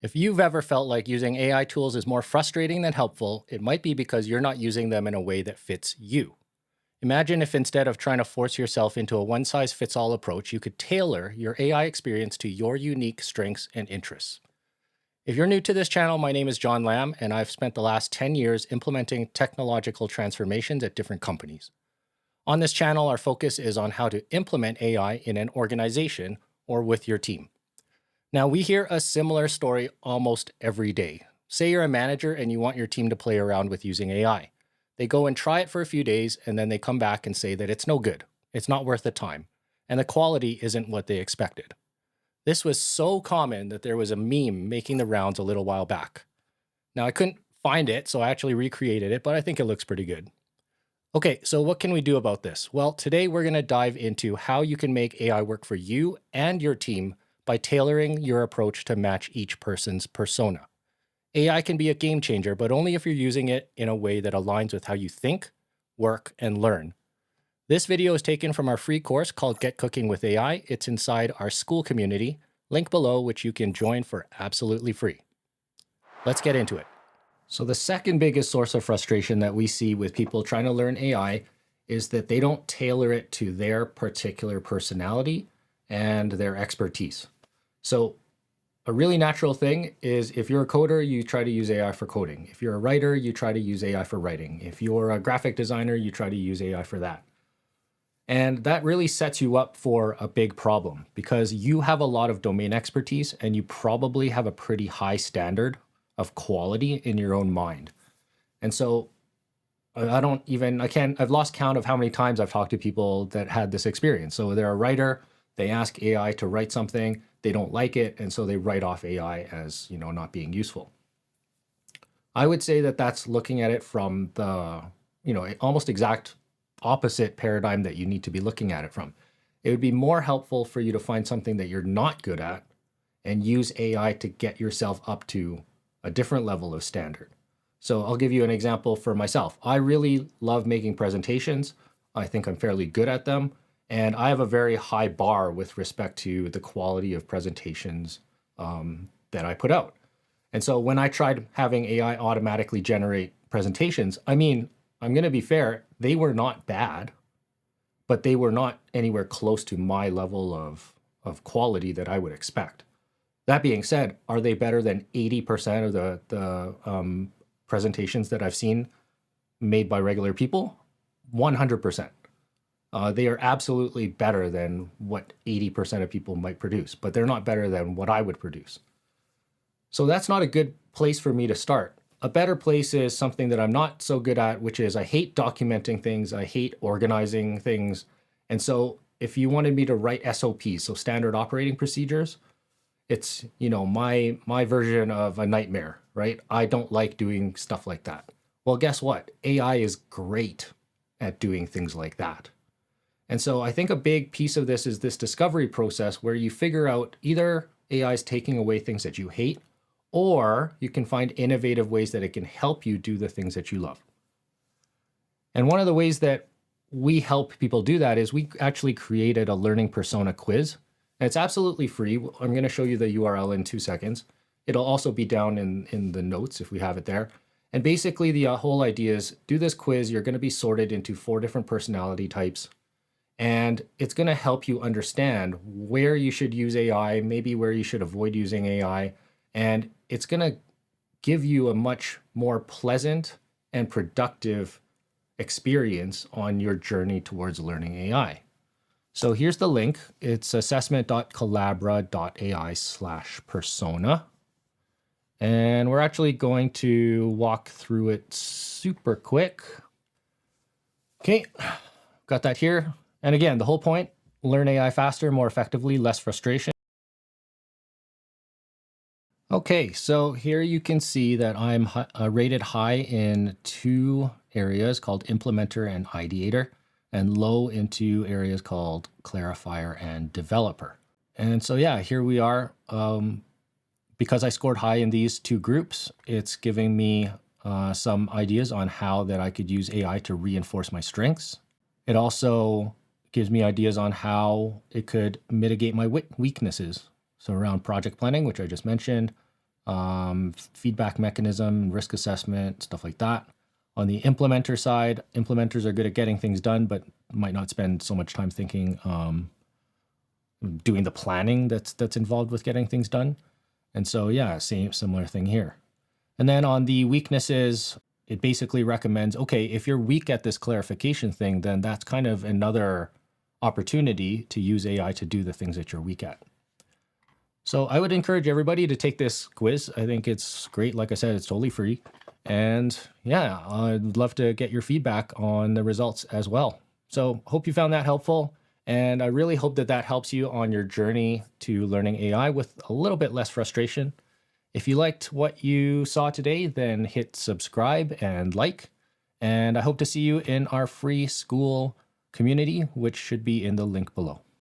If you've ever felt like using AI tools is more frustrating than helpful, it might be because you're not using them in a way that fits you. Imagine if instead of trying to force yourself into a one size fits all approach, you could tailor your AI experience to your unique strengths and interests. If you're new to this channel, my name is John Lamb, and I've spent the last 10 years implementing technological transformations at different companies. On this channel, our focus is on how to implement AI in an organization or with your team. Now, we hear a similar story almost every day. Say you're a manager and you want your team to play around with using AI. They go and try it for a few days, and then they come back and say that it's no good, it's not worth the time, and the quality isn't what they expected. This was so common that there was a meme making the rounds a little while back. Now, I couldn't find it, so I actually recreated it, but I think it looks pretty good. Okay, so what can we do about this? Well, today we're going to dive into how you can make AI work for you and your team by tailoring your approach to match each person's persona. AI can be a game changer, but only if you're using it in a way that aligns with how you think, work, and learn. This video is taken from our free course called Get Cooking with AI. It's inside our school community, link below, which you can join for absolutely free. Let's get into it. So the second biggest source of frustration that we see with people trying to learn AI is that they don't tailor it to their particular personality and their expertise. So a really natural thing is if you're a coder, you try to use AI for coding. If you're a writer, you try to use AI for writing. If you're a graphic designer, you try to use AI for that. And that really sets you up for a big problem because you have a lot of domain expertise and you probably have a pretty high standard of quality in your own mind. And so I've lost count of how many times I've talked to people that had this experience. So they're a writer, they ask AI to write something, they don't like it, and so they write off AI as, not being useful. I would say that that's looking at it from the, almost exact opposite paradigm that you need to be looking at it from. It would be more helpful for you to find something that you're not good at and use AI to get yourself up to a different level of standard. So I'll give you an example for myself. I really love making presentations. I think I'm fairly good at them. And I have a very high bar with respect to the quality of presentations that I put out. And so when I tried having AI automatically generate presentations, I'm going to be fair, they were not bad, but they were not anywhere close to my level of quality that I would expect. That being said, are they better than 80% of the presentations that I've seen made by regular people? 100%. They are absolutely better than what 80% of people might produce, but they're not better than what I would produce. So that's not a good place for me to start. A better place is something that I'm not so good at, which is I hate documenting things. I hate organizing things. And so if you wanted me to write SOPs, so standard operating procedures, it's, my version of a nightmare, right? I don't like doing stuff like that. Well, guess what? AI is great at doing things like that. And so I think a big piece of this is this discovery process where you figure out either AI is taking away things that you hate, or you can find innovative ways that it can help you do the things that you love. And one of the ways that we help people do that is we actually created a learning persona quiz. And it's absolutely free. I'm going to show you the URL in 2 seconds. It'll also be down in the notes if we have it there. And basically the whole idea is do this quiz. You're going to be sorted into 4 different personality types. And it's going to help you understand where you should use AI, maybe where you should avoid using AI. And it's going to give you a much more pleasant and productive experience on your journey towards learning AI. So here's the link. It's assessment.collabora.ai/persona. And we're actually going to walk through it super quick. Okay, got that here. And again, the whole point, learn AI faster, more effectively, less frustration. Okay, so here you can see that I'm rated high in 2 areas called implementer and ideator, and low into areas called clarifier and developer. And so yeah, here we are. Because I scored high in these 2 groups, it's giving me some ideas on how that I could use AI to reinforce my strengths. It also gives me ideas on how it could mitigate my weaknesses. So around project planning, which I just mentioned, feedback mechanism, risk assessment, stuff like that. On the implementer side, implementers are good at getting things done, but might not spend so much time thinking, doing the planning that's involved with getting things done. And so, yeah, similar thing here. And then on the weaknesses, it basically recommends, okay, if you're weak at this clarification thing, then that's kind of another opportunity to use AI to do the things that you're weak at. So I would encourage everybody to take this quiz. I think it's great. Like I said, it's totally free. And yeah, I'd love to get your feedback on the results as well. So hope you found that helpful. And I really hope that that helps you on your journey to learning AI with a little bit less frustration. If you liked what you saw today, then hit subscribe and like. And I hope to see you in our free Skool community, which should be in the link below.